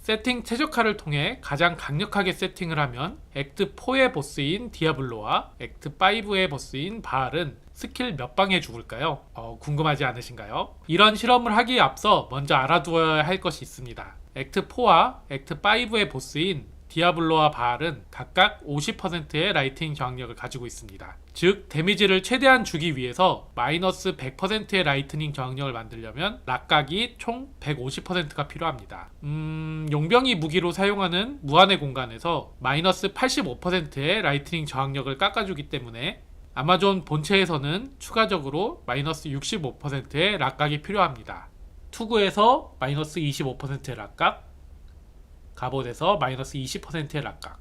세팅 최적화를 통해 가장 강력하게 세팅을 하면 액트 4의 보스인 디아블로와 액트 5의 보스인 바알은 스킬 몇 방에 죽을까요? 궁금하지 않으신가요? 이런 실험을 하기에 앞서 먼저 알아두어야 할 것이 있습니다. 액트 4와 액트 5의 보스인 디아블로와 바알은 각각 50%의 라이트닝 저항력을 가지고 있습니다. 즉 데미지를 최대한 주기 위해서 마이너스 100%의 라이트닝 저항력을 만들려면 락각이 총 150%가 필요합니다. 용병이 무기로 사용하는 무한의 공간에서 마이너스 85%의 라이트닝 저항력을 깎아주기 때문에 아마존 본체에서는 추가적으로 마이너스 65%의 락각이 필요합니다. 투구에서 마이너스 25%의 락각, 갑옷에서 마이너스 20%의 락각,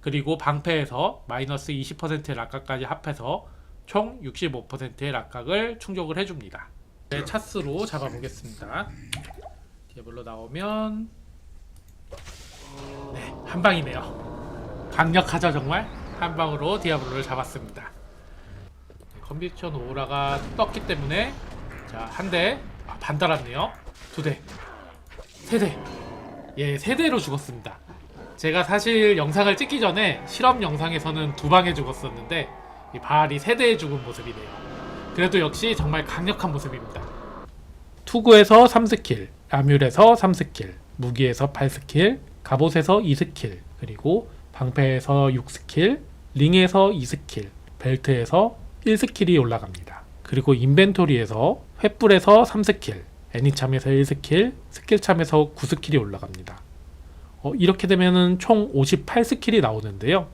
그리고 방패에서 마이너스 20%의 락각까지 합해서 총 65%의 락각을 충족을 해줍니다. 네, 차스로 잡아보겠습니다. 디아블로 나오면 네, 한방이네요. 강력하죠 정말? 한방으로 디아블로를 잡았습니다. 컨비션 오라가 떴기 때문에 자, 한 대, 반 달았네요. 두 대, 세 대, 예, 세 대로 죽었습니다. 제가 사실 영상을 찍기 전에 실험 영상에서는 두 방에 죽었었는데 이 바알이 세 대에 죽은 모습이네요. 그래도 역시 정말 강력한 모습입니다. 투구에서 3스킬, 아뮬에서 3스킬, 무기에서 8스킬, 갑옷에서 2스킬, 그리고 방패에서 6스킬, 링에서 2스킬, 벨트에서 1스킬이 올라갑니다. 그리고 인벤토리에서 횃불에서 3스킬, 애니참에서 1스킬, 스킬참에서 9스킬이 올라갑니다. 이렇게 되면은 총 58스킬이 나오는데요.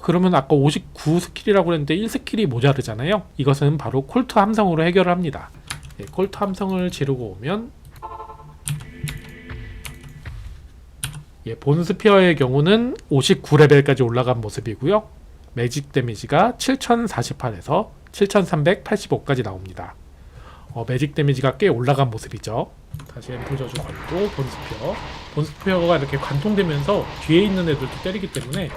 그러면 아까 59스킬이라고 했는데 1스킬이 모자르잖아요. 이것은 바로 콜트 함성으로 해결을 합니다. 네, 콜트 함성을 지르고 오면 예, 본스피어의 경우는 59레벨까지 올라간 모습이고요. 매직 데미지가 7048에서 7385까지 나옵니다. 매직 데미지가 꽤 올라간 모습이죠. 다시 앰플 저주 걸고 본스피어가 이렇게 관통되면서 뒤에 있는 애들도 때리기 때문에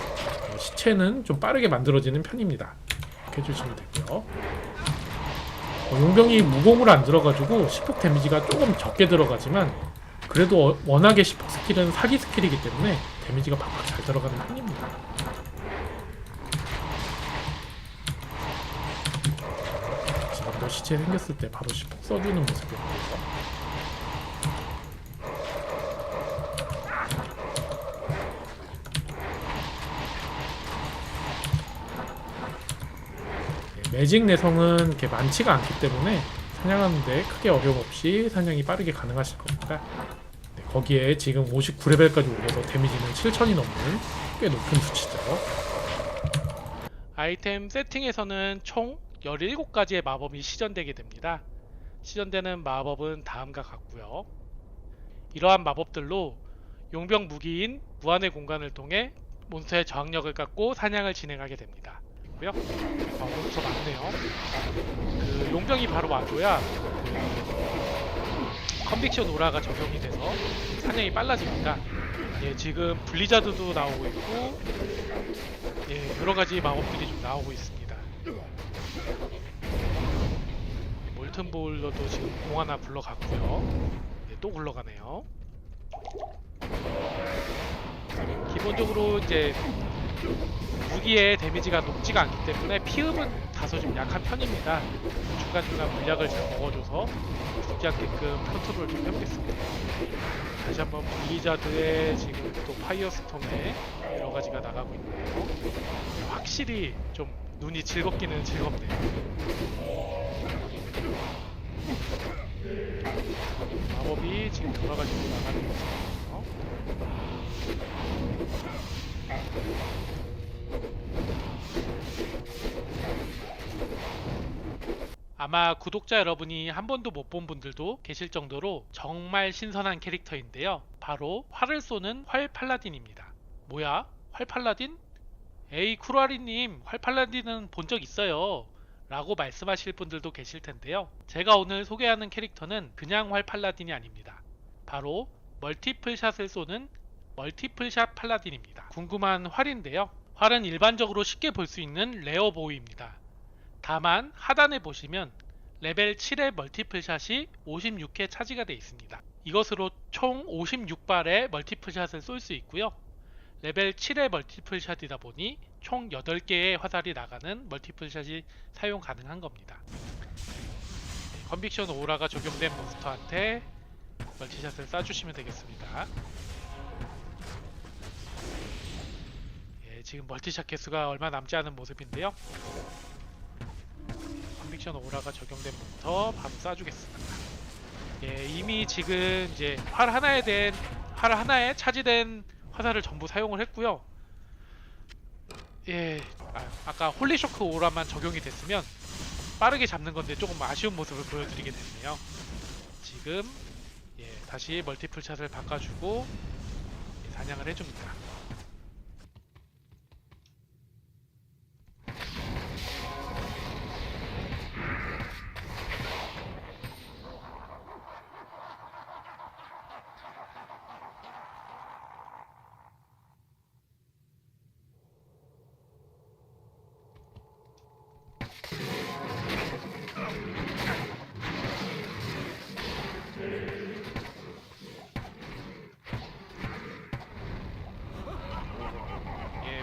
시체는 좀 빠르게 만들어지는 편입니다. 이렇게 해주시면 되고요. 용병이 무공으로 안 들어가지고 시폭 데미지가 조금 적게 들어가지만 그래도 워낙에 시폭 스킬은 사기 스킬이기 때문에 데미지가 박박 잘 들어가는 편입니다. 지금도 시체 생겼을 때 바로 시폭 써주는 모습이었고요. 매직 내성은 이렇게 많지가 않기 때문에 사냥하는데 크게 어려움 없이 사냥이 빠르게 가능하실 겁니다. 네, 거기에 지금 59레벨까지 올려서 데미지는 7000이 넘는 꽤 높은 수치죠. 아이템 세팅에서는 총 17가지의 마법이 시전되게 됩니다. 시전되는 마법은 다음과 같고요. 이러한 마법들로 용병 무기인 무한의 공간을 통해 몬스터의 저항력을 깎고 사냥을 진행하게 됩니다. 몬스터 많네요. 그 용병이 바로 와줘야 컨빅션 오라가 적용이 돼서 사냥이 빨라집니다. 예, 지금 블리자드도 나오고 있고 예, 여러가지 마법들이 좀 나오고 있습니다. 몰튼 보울러도 지금 공 하나 굴러갔고요. 예, 또 굴러가네요. 기본적으로 이제 무기의 데미지가 높지가 않기 때문에 피흡은 다소 좀 약한 편입니다. 중간중간 물약을 잘 먹어줘서 죽지 않게끔 컨트롤을 좀 해보겠습니다. 다시 한번 블리자드의 지금 또 파이어스톰에 여러가지가 나가고 있네요. 확실히 좀 눈이 즐겁기는 즐겁네요. 마법이 지금 여러가지로 나가는 모습이에요. 아마 구독자 여러분이 한 번도 못 본 분들도 계실 정도로 정말 신선한 캐릭터인데요. 바로 활을 쏘는 활 팔라딘입니다. 뭐야? 활 팔라딘? 에이 쿠라리님, 활 팔라딘은 본 적 있어요 라고 말씀하실 분들도 계실 텐데요. 제가 오늘 소개하는 캐릭터는 그냥 활 팔라딘이 아닙니다. 바로 멀티플 샷을 쏘는 멀티플 샷 팔라딘입니다. 궁금한 활인데요. 활은 일반적으로 쉽게 볼 수 있는 레어 보이입니다. 다만 하단에 보시면 레벨 7의 멀티플 샷이 56회 차지가 되어 있습니다. 이것으로 총 56발의 멀티플샷을 쏠 수 있고요. 레벨 7의 멀티플샷이다 보니 총 8개의 화살이 나가는 멀티플샷이 사용 가능한 겁니다. 컨빅션 오라가 적용된 몬스터한테 멀티샷을 쏴주시면 되겠습니다. 지금 멀티샷 개수가 얼마 남지 않은 모습인데요. 컨빅션 오라가 적용된 몬스터 바로 쏴주겠습니다. 이미 지금 이제 활 하나에 차지된 화살을 전부 사용을 했고요. 아까 홀리쇼크 오라만 적용이 됐으면 빠르게 잡는 건데 조금 아쉬운 모습을 보여드리게 됐네요. 지금 다시 멀티플샷을 바꿔주고 사냥을 해줍니다.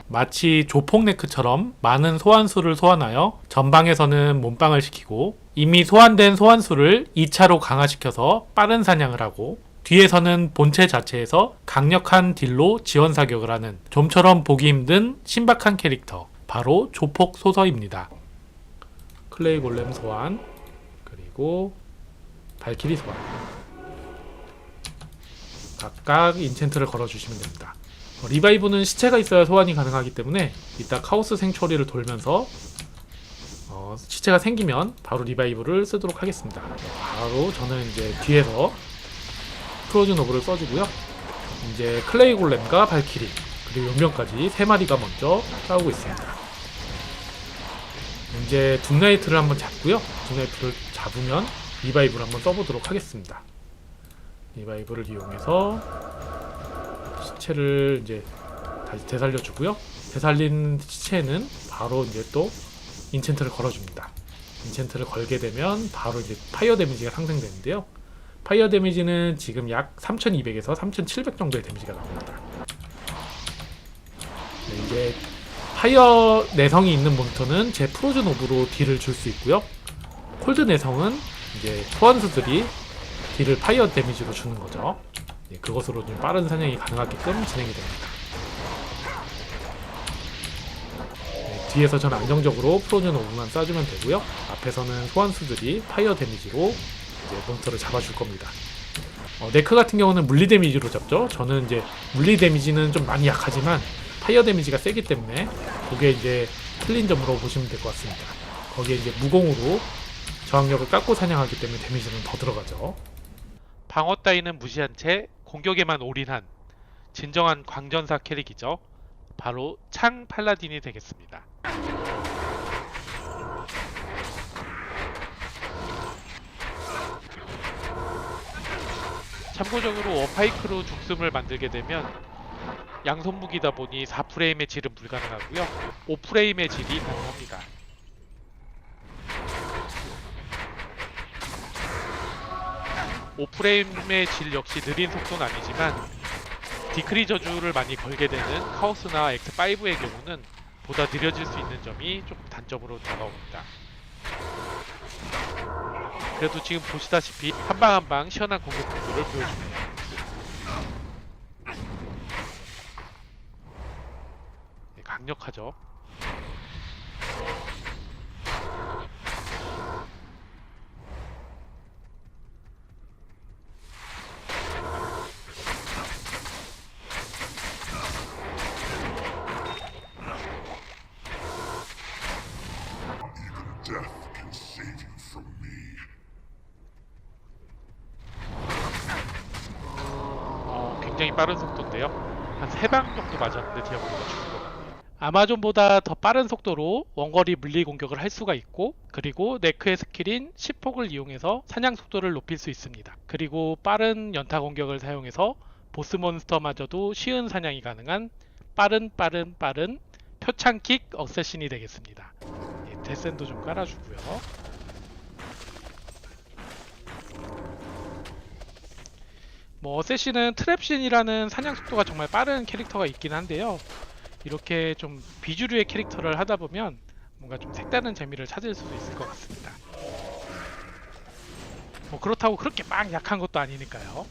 마치 조폭네크처럼 많은 소환수를 소환하여 전방에서는 몸빵을 시키고 이미 소환된 소환수를 2차로 강화시켜서 빠른 사냥을 하고 뒤에서는 본체 자체에서 강력한 딜로 지원 사격을 하는 좀처럼 보기 힘든 신박한 캐릭터 바로 조폭 소서입니다. 클레이 골렘 소환 그리고 발키리 소환 각각 인챈트를 걸어주시면 됩니다. 리바이브는 시체가 있어야 소환이 가능하기 때문에 이따 카오스 생초리를 돌면서 시체가 생기면 바로 리바이브를 쓰도록 하겠습니다. 바로 저는 이제 뒤에서 프로즌 오브를 써주고요. 이제 클레이 골렘과 발키리 그리고 용병까지 3마리가 먼저 싸우고 있습니다. 이제 둠나이트를 한번 잡고요. 둠나이트를 잡으면 리바이브를 한번 써보도록 하겠습니다. 리바이브를 이용해서 시체를 이제 다시 되살려주고요. 되살린 시체는 바로 이제 또 인챈트를 걸어줍니다. 인챈트를 걸게 되면 바로 이제 파이어 데미지가 상승되는데요. 파이어 데미지는 지금 약 3200에서 3700 정도의 데미지가 나옵니다. 이제 파이어 내성이 있는 몬스터는 제 프로즌 오브로 딜을 줄 수 있고요. 콜드 내성은 이제 소환수들이 딜을 파이어 데미지로 주는 거죠. 그것으로 좀 빠른 사냥이 가능하게끔 진행이 됩니다. 뒤에서 저는 안정적으로 프로즌 오브만 쏴주면 되고요. 앞에서는 소환수들이 파이어 데미지로 이제 몬스터를 잡아줄 겁니다. 네크 같은 경우는 물리 데미지로 잡죠. 저는 이제 물리 데미지는 좀 많이 약하지만 파이어 데미지가 세기 때문에 그게 이제 틀린 점으로 보시면 될 것 같습니다. 거기에 이제 무공으로 저항력을 깎고 사냥하기 때문에 데미지는 더 들어가죠. 방어 따위는 무시한 채 공격에만 올인한 진정한 광전사 캐릭이죠. 바로 창 팔라딘이 되겠습니다. 참고적으로 워파이크로 죽음을 만들게 되면 양손무기다 보니 4프레임의 질은 불가능하고요. 5프레임의 질이 가능합니다. 오프레임의 질 역시 느린 속도는 아니지만 디크리 저주를 많이 걸게 되는 카오스나 X5의 경우는 보다 느려질 수 있는 점이 조금 단점으로 다가옵니다. 그래도 지금 보시다시피 한방 한방 시원한 공격 구도를 보여주네요. 강력하죠. 굉장히 빠른 속도인데요. 한 3방 정도 맞았는데 디아블로가 죽은 것 같네요. 아마존보다 더 빠른 속도로 원거리 물리 공격을 할 수가 있고, 그리고 네크의 스킬인 시폭을 이용해서 사냥 속도를 높일 수 있습니다. 그리고 빠른 연타 공격을 사용해서 보스 몬스터마저도 쉬운 사냥이 가능한 빠른 표창킥 어쌔신이 되겠습니다. 데센도 좀 깔아주고요. 뭐 어쌔신은 트랩신이라는 사냥 속도가 정말 빠른 캐릭터가 있긴 한데요. 이렇게 좀 비주류의 캐릭터를 하다 보면 뭔가 좀 색다른 재미를 찾을 수도 있을 것 같습니다. 뭐 그렇다고 그렇게 막 약한 것도 아니니까요.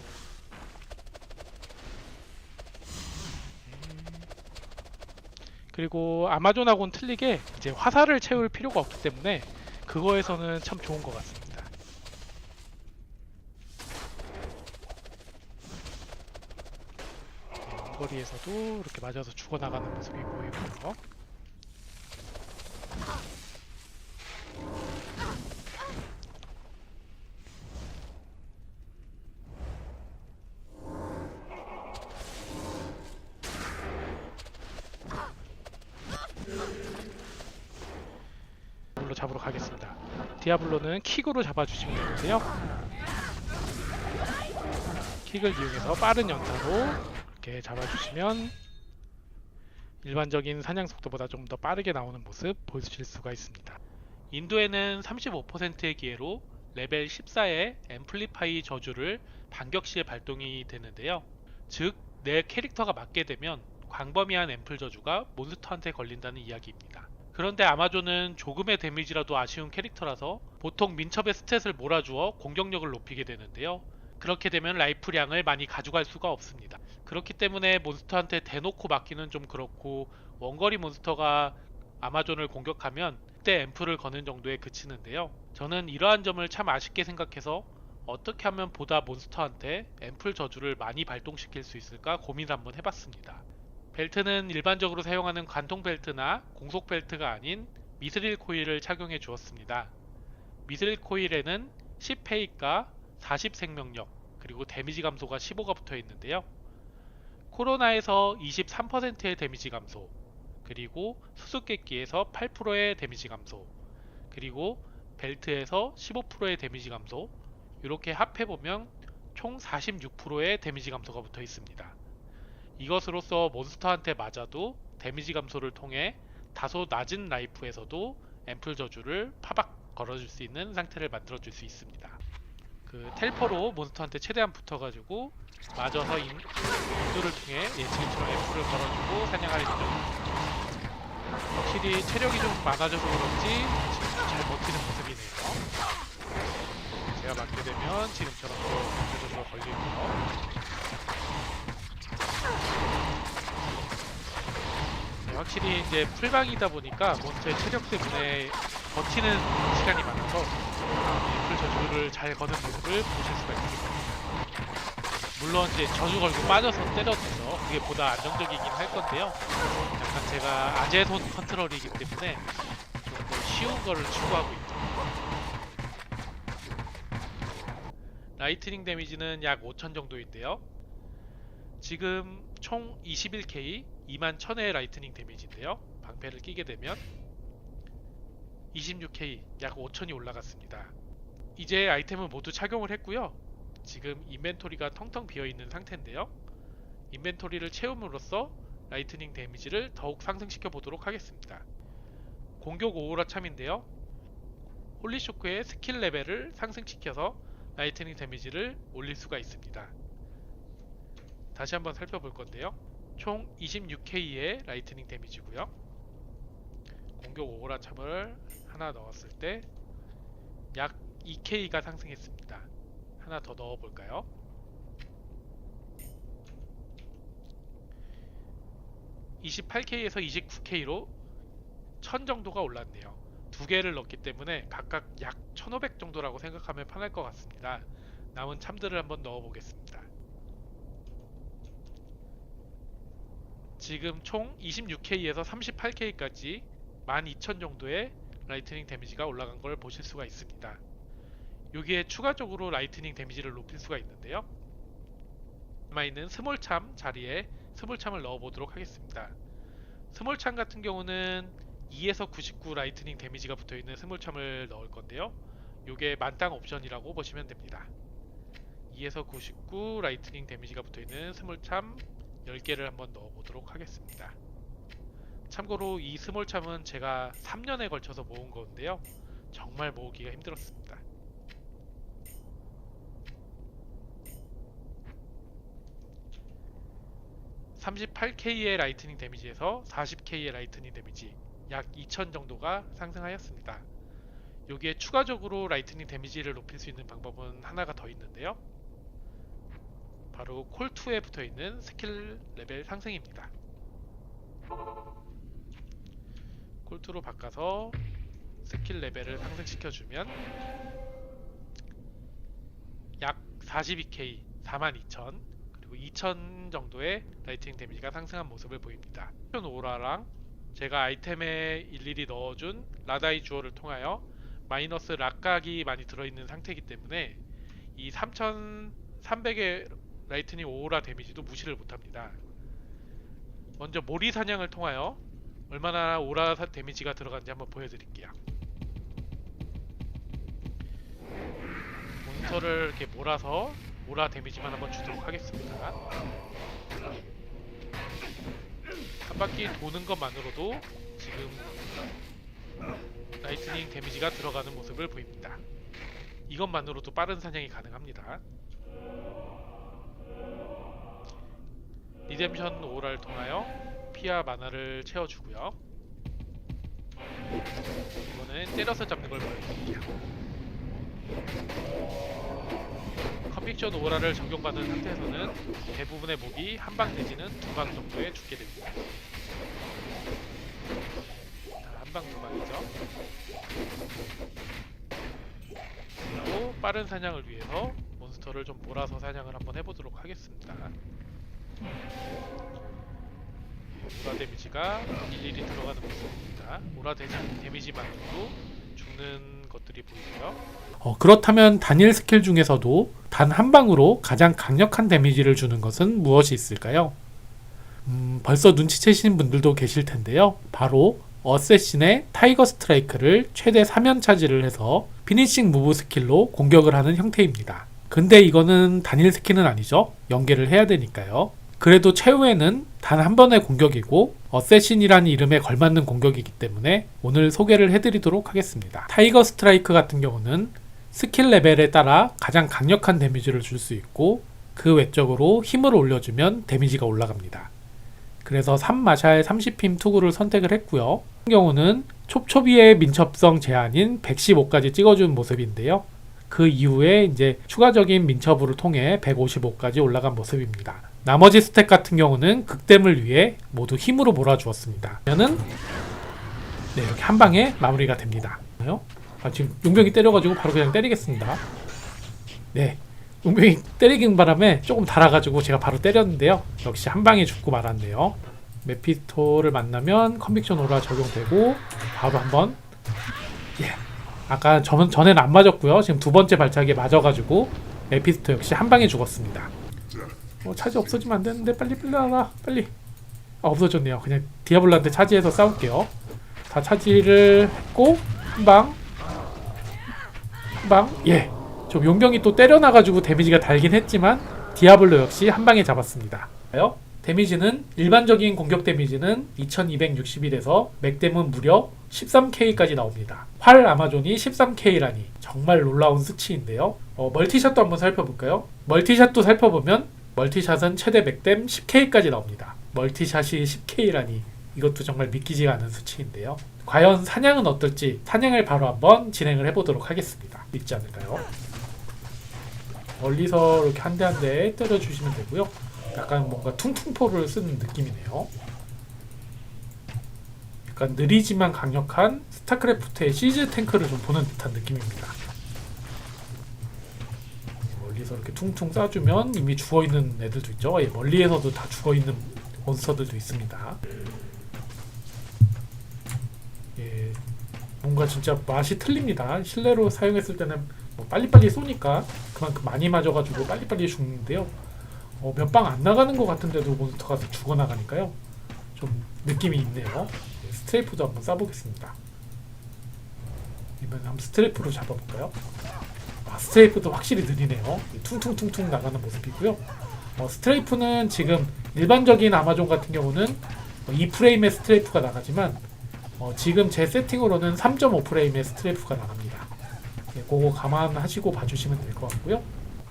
그리고 아마존하고는 틀리게 이제 화살을 채울 필요가 없기 때문에 그거에서는 참 좋은 것 같습니다. 거리에서도 이렇게 맞아서 죽어나가는 모습이 보이고요. 디아블로 잡으러 가겠습니다. 디아블로는 킥으로 잡아주시면 되는데요. 킥을 이용해서 빠른 연타로 이렇게 잡아주시면 일반적인 사냥 속도보다 좀 더 빠르게 나오는 모습 보실 수가 있습니다. 인도에는 35%의 기회로 레벨 14의 앰플리파이 저주를 반격 시에 발동이 되는데요. 즉, 내 캐릭터가 맞게 되면 광범위한 앰플 저주가 몬스터한테 걸린다는 이야기입니다. 그런데 아마존은 조금의 데미지라도 아쉬운 캐릭터라서 보통 민첩의 스탯을 몰아주어 공격력을 높이게 되는데요. 그렇게 되면 라이프량을 많이 가져갈 수가 없습니다. 그렇기 때문에 몬스터한테 대놓고 맞기는 좀 그렇고 원거리 몬스터가 아마존을 공격하면 그때 앰플을 거는 정도에 그치는데요. 저는 이러한 점을 참 아쉽게 생각해서 어떻게 하면 보다 몬스터한테 앰플 저주를 많이 발동시킬 수 있을까 고민을 한번 해봤습니다. 벨트는 일반적으로 사용하는 관통 벨트나 공속 벨트가 아닌 미스릴 코일을 착용해 주었습니다. 미스릴 코일에는 10페이가 40 생명력 그리고 데미지 감소가 15가 붙어 있는데요. 코로나에서 23%의 데미지 감소, 그리고 수수께끼에서 8%의 데미지 감소, 그리고 벨트에서 15%의 데미지 감소, 이렇게 합해보면 총 46%의 데미지 감소가 붙어 있습니다. 이것으로써 몬스터한테 맞아도 데미지 감소를 통해 다소 낮은 라이프에서도 앰플 저주를 파박 걸어줄 수 있는 상태를 만들어줄 수 있습니다. 그 텔포로 몬스터한테 최대한 붙어가지고 맞아서 인도를 통해 지금처럼 앰플을 걸어주고 사냥할 예정입니다. 확실히 체력이 좀 많아져서 그런지 지금 잘 버티는 모습이네요. 제가 맞게 되면 지금처럼 앰플 저주가 걸리고요. 네, 확실히 이제 풀방이다 보니까 몬스터의 체력 때문에 버티는 시간이 많아서 앰플 저주를 잘 거는 모습을 보실 수가 있습니다. 물론 이제 저주 걸고 빠져서 때려줘서 그게 보다 안정적이긴 할 건데요. 약간 제가 아재손 컨트롤이기 때문에 좀 더 쉬운 거를 추구하고 있죠. 라이트닝 데미지는 약 5000 정도인데요. 지금 총 21K 21000의 라이트닝 데미지인데요. 방패를 끼게 되면 26K 약 5000이 올라갔습니다. 이제 아이템은 모두 착용을 했고요. 지금 인벤토리가 텅텅 비어있는 상태인데요. 인벤토리를 채움으로써 라이트닝 데미지를 더욱 상승시켜 보도록 하겠습니다. 공격 오로라 참인데요. 홀리쇼크의 스킬 레벨을 상승시켜서 라이트닝 데미지를 올릴 수가 있습니다. 다시 한번 살펴볼 건데요. 총 26K의 라이트닝 데미지고요. 공격 오로라 참을 하나 넣었을 때 약 2K가 상승했습니다. 하나 더 넣어볼까요? (28K에서) 29K로 1000 정도가 올랐네요. 두 개를 넣기 때문에 각각 약 1500 정도라고 생각하면 편할 것 같습니다. 남은 참들을 한번 넣어보겠습니다. 지금 총 26K에서 38K까지 12000 정도의 라이트닝 데미지가 올라간 걸 보실 수가 있습니다. 여기에 추가적으로 라이트닝 데미지를 높일 수가 있는데요. 남아있는 스몰참 자리에 스몰참을 넣어보도록 하겠습니다. 스몰참 같은 경우는 2에서 99 라이트닝 데미지가 붙어있는 스몰참을 넣을 건데요. 요게 만땅 옵션이라고 보시면 됩니다. 2에서 99 라이트닝 데미지가 붙어있는 스몰참 10개를 한번 넣어보도록 하겠습니다. 참고로 이 스몰참은 제가 3년에 걸쳐서 모은 건데요. 정말 모으기가 힘들었습니다. 38K의 라이트닝 데미지에서 40K의 라이트닝 데미지 약 2000 정도가 상승하였습니다. 여기에 추가적으로 라이트닝 데미지를 높일 수 있는 방법은 하나가 더 있는데요. 바로 콜2에 붙어있는 스킬 레벨 상승입니다. 콜2로 바꿔서 스킬 레벨을 상승시켜주면 약 42K, 42,000 그리고 2,000 정도의 라이트닝 데미지가 상승한 모습을 보입니다. 오라랑 제가 아이템에 일일이 넣어준 라다이 주얼을 통하여 마이너스 락각이 많이 들어있는 상태이기 때문에 이 3300의 라이트닝 오라 데미지도 무시를 못합니다. 먼저 모리 사냥을 통하여 얼마나 오라 데미지가 들어간지 한번 보여드릴게요. 몬스터를 이렇게 몰아서 오라 데미지만 한번 주도록 하겠습니다. 한 바퀴 도는 것만으로도 지금 라이트닝 데미지가 들어가는 모습을 보입니다. 이것만으로도 빠른 사냥이 가능합니다. 리뎀션 오라를 통하여 피와 마나를 채워주고요. 이거는 때려서 잡는 걸 보여드릴게요. 컨빅션 오라를 적용받은 상태에서는 대부분의 몹이 한 방 내지는 두 방 정도에 죽게 됩니다. 한 방 두 방이죠. 그리고 빠른 사냥을 위해서 몬스터를 좀 몰아서 사냥을 한번 해보도록 하겠습니다. 오라 데미지가 일일이 들어가는 모습입니다. 오라 데미지만으로도 죽는 것들이 보이고요. 그렇다면 단일 스킬 중에서도 단 한 방으로 가장 강력한 데미지를 주는 것은 무엇이 있을까요? 벌써 눈치채시는 분들도 계실 텐데요. 바로 어쌔신의 타이거 스트라이크를 최대 3연 차지를 해서 피니싱 무브 스킬로 공격을 하는 형태입니다. 근데 이거는 단일 스킬은 아니죠. 연계를 해야 되니까요. 그래도 최후에는 단 한 번의 공격이고 어쌔신이라는 이름에 걸맞는 공격이기 때문에 오늘 소개를 해드리도록 하겠습니다. 타이거 스트라이크 같은 경우는 스킬 레벨에 따라 가장 강력한 데미지를 줄 수 있고 그 외적으로 힘을 올려주면 데미지가 올라갑니다. 그래서 3마샬 30핌 투구를 선택을 했고요. 같은 경우는 촉촉이의 민첩성 제한인 115까지 찍어준 모습인데요. 그 이후에 이제 추가적인 민첩을 통해 155까지 올라간 모습입니다. 나머지 스택 같은 경우는 극댐을 위해 모두 힘으로 몰아주었습니다. 그러면은 네, 이렇게 한 방에 마무리가 됩니다. 지금 용병이 때려가지고 바로 그냥 때리겠습니다. 네, 용병이 때리긴 바람에 조금 달아가지고 제가 바로 때렸는데요. 역시 한 방에 죽고 말았네요. 메피스토를 만나면 컨빅션 오라 적용되고 바로 한번 아까 전에는 안 맞았고요. 지금 두 번째 발차기에 맞아가지고 메피스토 역시 한 방에 죽었습니다. 차지 없어지면 안 되는데 빨리 나와 빨리. 없어졌네요. 그냥 디아블로한테 차지해서 싸울게요. 다 차지를 했고 한 방. 예. 좀 용병이 또 때려놔가지고 데미지가 달긴 했지만 디아블로 역시 한 방에 잡았습니다. 데미지는 일반적인 공격 데미지는 2261에서 맥댐은 무려 13K까지 나옵니다. 활 아마존이 13K라니 정말 놀라운 수치인데요. 멀티샷도 한번 살펴볼까요? 멀티샷도 살펴보면 멀티샷은 최대 맥댐 10K까지 나옵니다. 멀티샷이 10K라니 이것도 정말 믿기지가 않은 수치인데요. 과연 사냥은 어떨지 사냥을 바로 한번 진행을 해보도록 하겠습니다. 믿지 않을까요? 멀리서 이렇게 한 대 한 대 때려주시면 되고요. 약간 뭔가 퉁퉁포를 쓰는 느낌이네요. 약간 느리지만 강력한 스타크래프트의 시즈 탱크를 좀 보는 듯한 느낌입니다. 멀리서 이렇게 퉁퉁 쏴주면 이미 죽어있는 애들도 있죠. 멀리에서도 다 죽어있는 몬스터들도 있습니다. 뭔가 진짜 맛이 틀립니다. 실내로 사용했을 때는 빨리빨리 쏘니까 그만큼 많이 맞아가지고 빨리빨리 죽는데요. 몇 방 안 나가는 것 같은데도 몬스터가 죽어나가니까요. 좀 느낌이 있네요. 스트레이프도 한번 쏴보겠습니다. 이번엔 한번 스트레이프로 잡아볼까요? 스트레이프도 확실히 느리네요. 퉁퉁퉁퉁 나가는 모습이고요. 스트레이프는 지금 일반적인 아마존 같은 경우는 2프레임의 스트레이프가 나가지만 지금 제 세팅으로는 3.5프레임의 스트레이프가 나갑니다. 그거 감안하시고 봐주시면 될 것 같고요.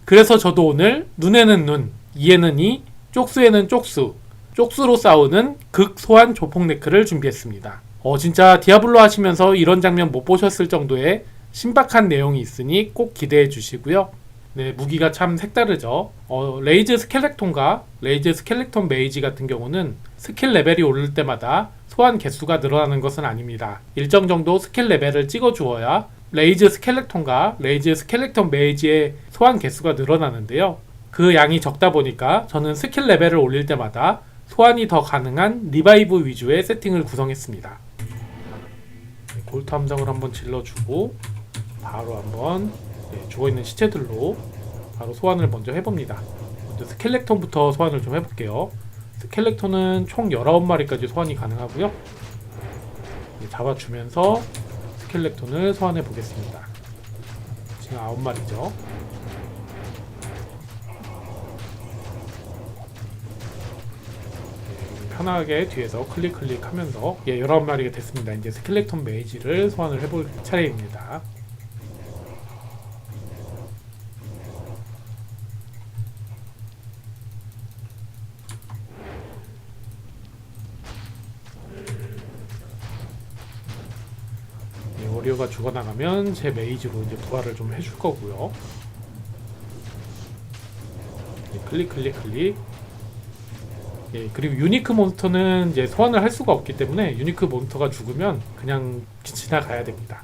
그래서 저도 오늘 눈에는 눈, 이에는 이, 쪽수에는 쪽수, 쪽수로 싸우는 극 소환 조폭 네크를 준비했습니다. 진짜 디아블로 하시면서 이런 장면 못 보셨을 정도의 신박한 내용이 있으니 꼭 기대해 주시고요. 네, 무기가 참 색다르죠. 레이즈 스켈렉톤과 레이즈 스켈렉톤 메이지 같은 경우는 스킬 레벨이 오를 때마다 소환 개수가 늘어나는 것은 아닙니다. 일정 정도 스킬 레벨을 찍어 주어야 레이즈 스켈렉톤과 레이즈 스켈렉톤 메이지의 소환 개수가 늘어나는데요. 그 양이 적다 보니까 저는 스킬 레벨을 올릴 때마다 소환이 더 가능한 리바이브 위주의 세팅을 구성했습니다. 골트 함정을 한번 질러주고 바로 한번 죽어있는 시체들로 바로 소환을 먼저 해봅니다. 먼저 스켈렉톤부터 소환을 좀 해볼게요. 스켈렉톤은 총 19마리까지 소환이 가능하고요. 잡아주면서 스켈렉톤을 소환해 보겠습니다. 지금 9마리죠. 편하게 뒤에서 클릭 하면서 19마리가 됐습니다. 이제 스켈렉톤 메이지를 소환을 해볼 차례입니다. 워리어가 죽어나가면 제 메이지로 이제 부활을 좀 해줄 거고요. 클릭. 그리고 유니크 몬스터는 이제 소환을 할 수가 없기 때문에 유니크 몬스터가 죽으면 그냥 지나가야 됩니다.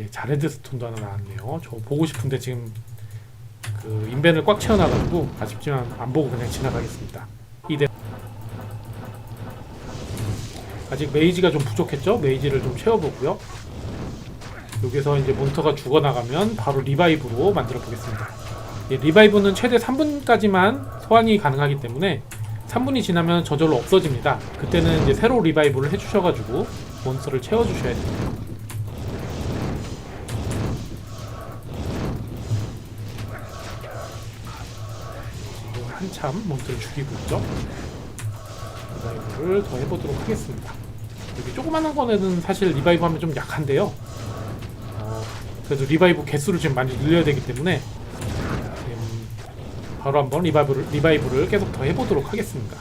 자레드 스톤도 하나 나왔네요. 저 보고 싶은데 지금 그 인벤을 꽉 채워놔가지고 아쉽지만 안 보고 그냥 지나가겠습니다. 아직 메이지가 좀 부족했죠? 메이지를 좀 채워보고요. 여기서 이제 몬스터가 죽어나가면 바로 리바이브로 만들어 보겠습니다. 리바이브는 최대 3분까지만 소환이 가능하기 때문에 3분이 지나면 저절로 없어집니다. 그때는 이제 새로 리바이브를 해주셔가지고 몬스터를 채워주셔야 됩니다. 지금 한참 몬스터를 죽이고 있죠? 리바이브를 더 해보도록 하겠습니다. 여기 조그마한 거는 사실 리바이브 하면 좀 약한데요. 그래도 리바이브 개수를 지금 많이 늘려야 되기 때문에 바로 한번 리바이브를 계속 더 해보도록 하겠습니다.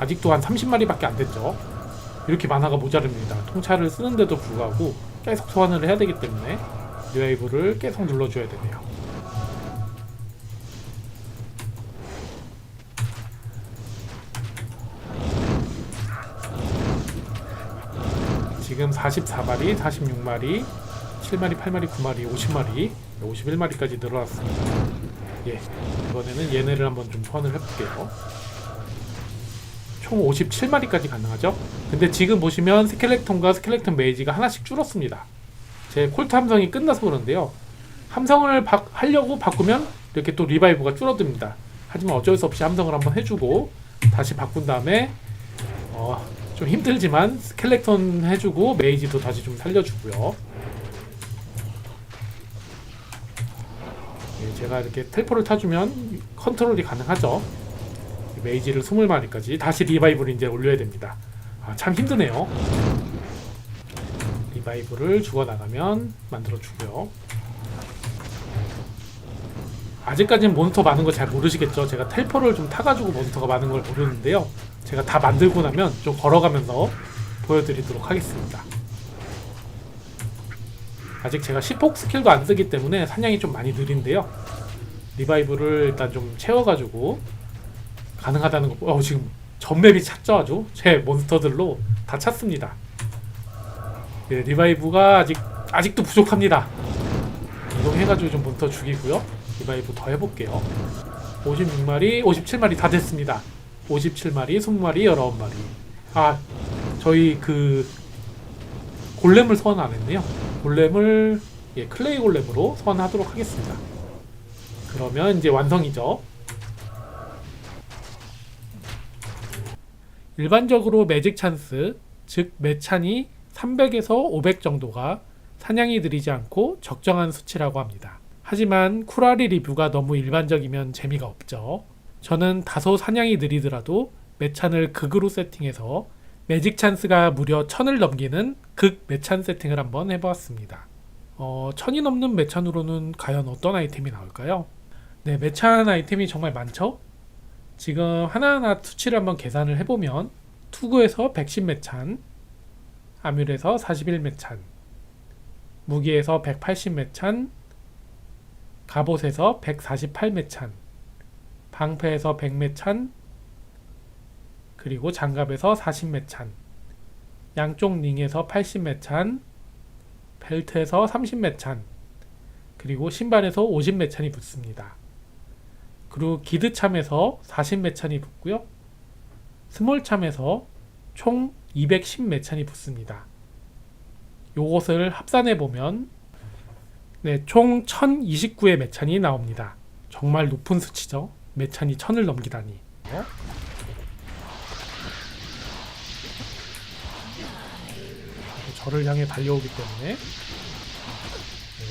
아직도 한 30마리밖에 안 됐죠. 이렇게 만화가 모자릅니다. 통찰을 쓰는데도 불구하고 계속 소환을 해야 되기 때문에 리바이브를 계속 눌러줘야 되네요. 지금 44마리, 46마리, 7마리, 8마리, 9마리, 50마리, 51마리까지 늘어났습니다. 이번에는 얘네를 한번 좀 소환을 해볼게요. 총 57마리까지 가능하죠? 근데 지금 보시면 스켈렉톤과 스켈렉톤 메이지가 하나씩 줄었습니다. 제 콜트 함성이 끝나서 그런데요. 함성을 하려고 바꾸면 이렇게 또 리바이브가 줄어듭니다. 하지만 어쩔 수 없이 함성을 한번 해주고 다시 바꾼 다음에 좀 힘들지만 스켈렉톤 해주고 메이지도 다시 좀 살려주고요. 제가 이렇게 텔포를 타주면 컨트롤이 가능하죠. 메이지를 20마리까지 다시 리바이브를 이제 올려야 됩니다. 참 힘드네요. 리바이브를 죽어나가면 만들어주고요. 아직까지는 몬스터 많은 거 잘 모르시겠죠. 제가 텔포를 좀 타가지고 몬스터가 많은 걸 모르는데요. 제가 다 만들고 나면 좀 걸어가면서 보여드리도록 하겠습니다. 아직 제가 10폭 스킬도 안 쓰기 때문에 사냥이 좀 많이 느린데요. 리바이브를 일단 좀 채워가지고 가능하다는 거. 지금 전맵이 찼죠. 아주 제 몬스터들로 다 찼습니다. 리바이브가 아직도 부족합니다. 이동해가지고 좀 몬스터 죽이고요. 리바이브 더 해볼게요. 56마리, 57마리 다 됐습니다. 57마리, 20마리, 19마리. 저희 그 골렘을 소환 안 했네요. 골렘을 클레이 골렘으로 소환하도록 하겠습니다. 그러면 이제 완성이죠. 일반적으로 매직 찬스, 즉 매찬이 300에서 500 정도가 사냥이 느리지 않고 적정한 수치라고 합니다. 하지만 쿠라리 리뷰가 너무 일반적이면 재미가 없죠. 저는 다소 사냥이 느리더라도 매찬을 극으로 세팅해서 매직 찬스가 무려 1000을 넘기는 극 매찬 세팅을 한번 해보았습니다. 1000이 넘는 매찬으로는 과연 어떤 아이템이 나올까요? 네, 매찬 아이템이 정말 많죠? 지금 하나하나 수치를 한번 계산을 해보면 투구에서 110매찬, 암율에서 41매찬, 무기에서 180매찬, 갑옷에서 148매찬, 방패에서 100매찬, 그리고 장갑에서 40매찬, 양쪽 링에서 80매찬, 벨트에서 30매찬, 그리고 신발에서 50매찬이 붙습니다. 그리고 기드참에서 40매찬이 붙고요. 스몰참에서 총 210매찬이 붙습니다. 요것을 합산해보면 네, 총 1029의 매찬이 나옵니다. 정말 높은 수치죠. 매찬이 1000을 넘기다니. 저를 향해 달려오기 때문에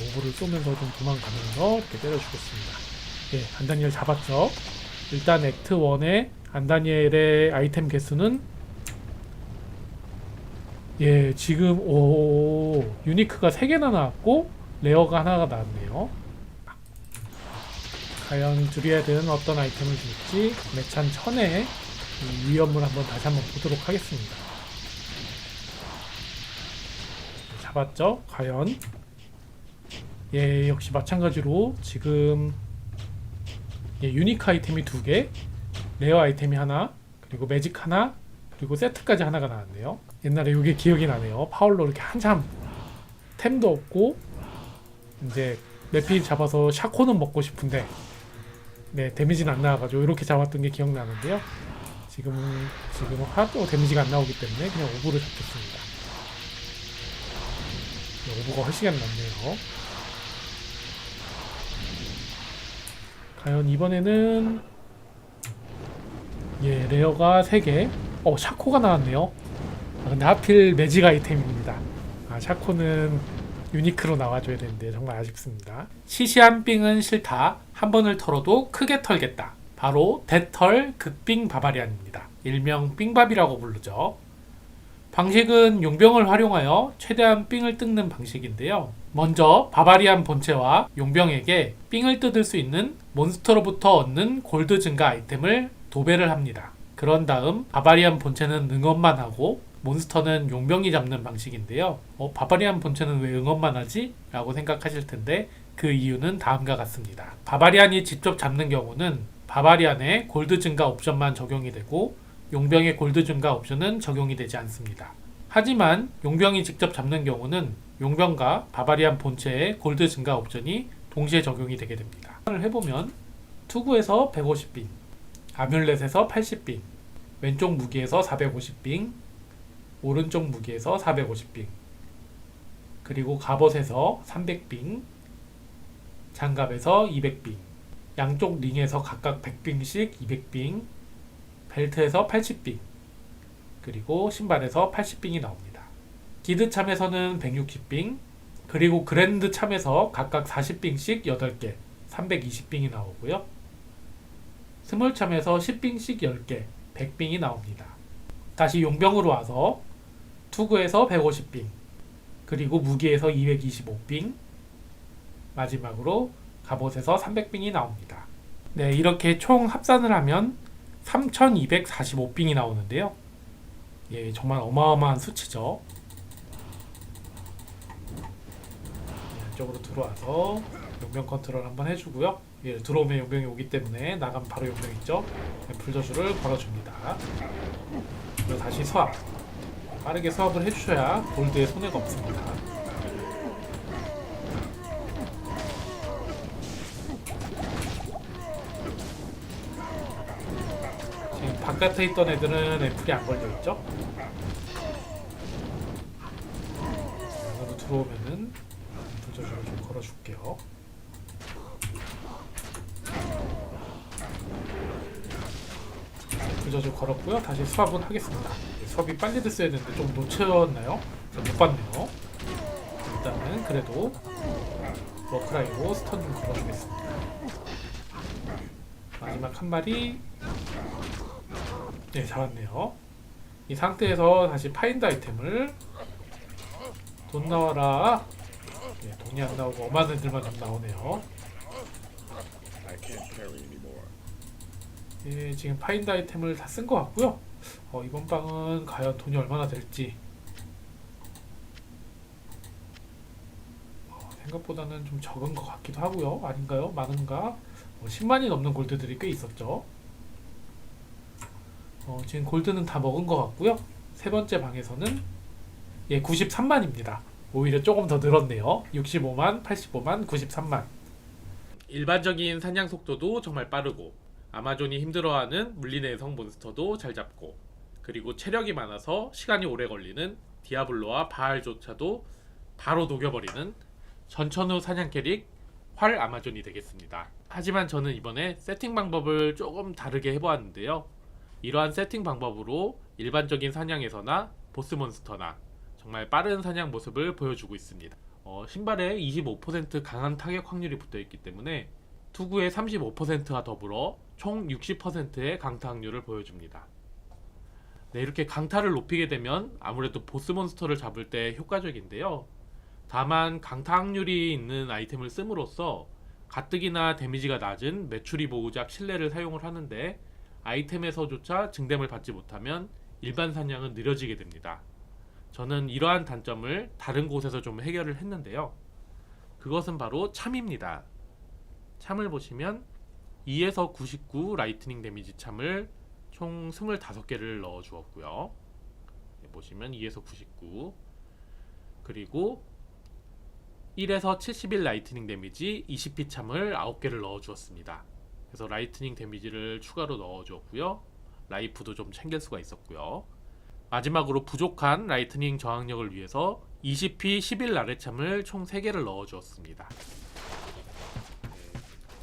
오브를 쏘면서 좀 도망가면서 이렇게 때려주겠습니다. 예, 안다니엘 잡았죠. 일단 액트 1의 안다니엘의 아이템 개수는 예, 지금 유니크가 3개나 나왔고 레어가 하나가 나왔네요. 과연 드리아드는 어떤 아이템을 줄지 매찬 1000의 위험을 다시 한번 보도록 하겠습니다. 잡았죠? 과연 예, 역시 마찬가지로 지금 예, 유니크 아이템이 2개, 레어 아이템이 하나, 그리고 매직 하나, 그리고 세트까지 하나가 나왔네요. 옛날에 이게 기억이 나네요. 파울로 이렇게 한참 템도 없고 이제 매필 잡아서 샤코는 먹고 싶은데 네, 데미지는 안 나와가지고 이렇게 잡았던 게 기억나는데요. 지금은 하도 데미지가 안 나오기 때문에 그냥 오브를 잡겠습니다. 네, 오브가 훨씬 낫네요. 과연 이번에는 예, 레어가 3개. 샤코가 나왔네요. 근데 하필 매직 아이템입니다. 샤코는 유니크로 나와줘야 되는데 정말 아쉽습니다. 시시한 삥은 싫다. 한 번을 털어도 크게 털겠다. 바로 대털 극빙 바바리안입니다. 일명 삥밥이라고 부르죠. 방식은 용병을 활용하여 최대한 삥을 뜯는 방식인데요. 먼저 바바리안 본체와 용병에게 삥을 뜯을 수 있는 몬스터로부터 얻는 골드 증가 아이템을 도배를 합니다. 그런 다음 바바리안 본체는 응원만 하고 몬스터는 용병이 잡는 방식인데요. 바바리안 본체는 왜 응원만 하지? 라고 생각하실 텐데 그 이유는 다음과 같습니다. 바바리안이 직접 잡는 경우는 바바리안의 골드 증가 옵션만 적용이 되고 용병의 골드 증가 옵션은 적용이 되지 않습니다. 하지만 용병이 직접 잡는 경우는 용병과 바바리안 본체의 골드 증가 옵션이 동시에 적용이 되게 됩니다. 해보면 투구에서 150빙, 아뮬렛에서 80빙, 왼쪽 무기에서 450빙, 오른쪽 무기에서 450빙, 그리고 갑옷에서 300빙, 장갑에서 200빙, 양쪽 링에서 각각 100빙씩 200빙, 벨트에서 80빙, 그리고 신발에서 80빙이 나옵니다. 기드 참에서는 160빙, 그리고 그랜드 참에서 각각 40빙씩 8개, 320빙이 나오고요. 스몰 참에서 10빙씩 10개, 100빙이 나옵니다. 다시 용병으로 와서 투구에서 150빙, 그리고 무기에서 225빙, 마지막으로 갑옷에서 300빙이 나옵니다. 네, 이렇게 총 합산을 하면 3245빙이 나오는데요. 예, 정말 어마어마한 수치죠. 이쪽으로 들어와서 용병 컨트롤 한번 해주고요. 예, 들어오면 용병이 오기 때문에 나가면 바로 용병 있죠. 불저주를 걸어줍니다. 그리고 다시 수압. 빠르게 수압을 해주셔야 골드에 손해가 없습니다. 지금 바깥에 있던 애들은 애플이 안 걸려있죠. 안으로 들어오면은 불저주를 좀 걸어줄게요. 불저주 걸었고요. 다시 수압은 하겠습니다. 수압이 빨리 됐어야 했는데 좀 놓쳤나요? 못 봤네요. 일단은 그래도 워크라이로 스턴 좀 걸어주겠습니다. 마지막 한 마리 네, 잡았네요. 이 상태에서 다시 파인드 아이템을 돈 나와라. 네, 돈이 안 나오고 엄한 애들만 좀 나오네요. 네, 지금 파인드 아이템을 다 쓴 것 같고요. 이번 방은 과연 돈이 얼마나 될지 생각보다는 좀 적은 것 같기도 하고요. 아닌가요? 많은가? 10만이 넘는 골드들이 꽤 있었죠. 지금 골드는 다 먹은 것 같고요. 세 번째 방에서는 93만입니다. 오히려 조금 더 늘었네요. 65만, 85만, 93만. 일반적인 사냥 속도도 정말 빠르고 아마존이 힘들어하는 물리내성 몬스터도 잘 잡고 그리고 체력이 많아서 시간이 오래 걸리는 디아블로와 바알조차도 바로 녹여버리는 전천후 사냥 캐릭 활 아마존이 되겠습니다. 하지만 저는 이번에 세팅 방법을 조금 다르게 해보았는데요. 이러한 세팅 방법으로 일반적인 사냥에서나 보스 몬스터나 정말 빠른 사냥 모습을 보여주고 있습니다. 신발에 25% 강한 타격 확률이 붙어있기 때문에 투구의 35%와 더불어 총 60%의 강타 확률을 보여줍니다. 네, 이렇게 강타를 높이게 되면 아무래도 보스 몬스터를 잡을 때 효과적인데요. 다만 강타 확률이 있는 아이템을 씀으로써 가뜩이나 데미지가 낮은 메추리 보호작 실내를 사용을 하는데 아이템에서조차 증dem을 받지 못하면 일반 사냥은 느려지게 됩니다. 저는 이러한 단점을 다른 곳에서 좀 해결을 했는데요. 그것은 바로 참입니다. 참을 보시면 2에서 99 라이트닝 데미지 참을 총 25개를 넣어 주었고요. 보시면 2에서 99 그리고 1에서 71 라이트닝 데미지 20피 참을 9개를 넣어 주었습니다. 그래서 라이트닝 데미지를 추가로 넣어 주었고요. 라이프도 좀 챙길 수가 있었고요. 마지막으로 부족한 라이트닝 저항력을 위해서 20p 11 나래참을 총 3개를 넣어 주었습니다. 네,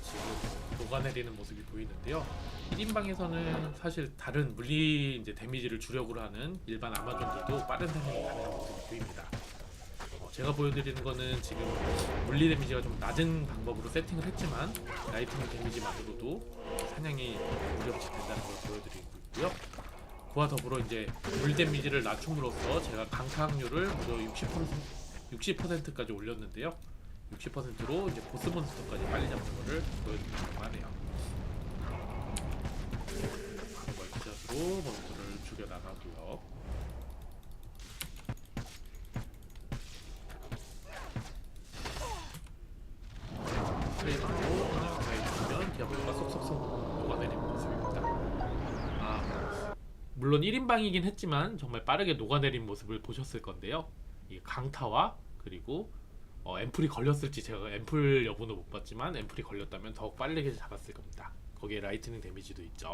지금 녹아내리는 모습이 보이는데요. 1인방에서는 사실 다른 물리 데미지를 주력으로 하는 일반 아마존들도 빠른 사냥이 가능한 모습이 보입니다. 제가 보여드리는 거는 지금 물리 데미지가 좀 낮은 방법으로 세팅을 했지만 라이트닝 데미지만으로도 사냥이 무력치 된다는 걸 보여드리고 있고요. 그와 더불어 이제 물 데미지를 낮춤으로써 제가 강타 확률을 무려 60%까지 올렸는데요. 60%로 이제 보스 몬스터까지 빨리 잡는 것을 보여드리려고 하네요. 멀티샷으로 몬스터를 죽여나가고요. 프레임으로 그냥 가해주면 디아블로가 쏙쏙쏙 녹아내리는 모습입니다. 물론 1인방이긴 했지만 정말 빠르게 녹아내린 모습을 보셨을 건데요. 이 강타와 그리고 앰플이 걸렸을지 제가 앰플 여부는 못 봤지만 앰플이 걸렸다면 더욱 빠르게 잡았을 겁니다. 거기에 라이트닝 데미지도 있죠.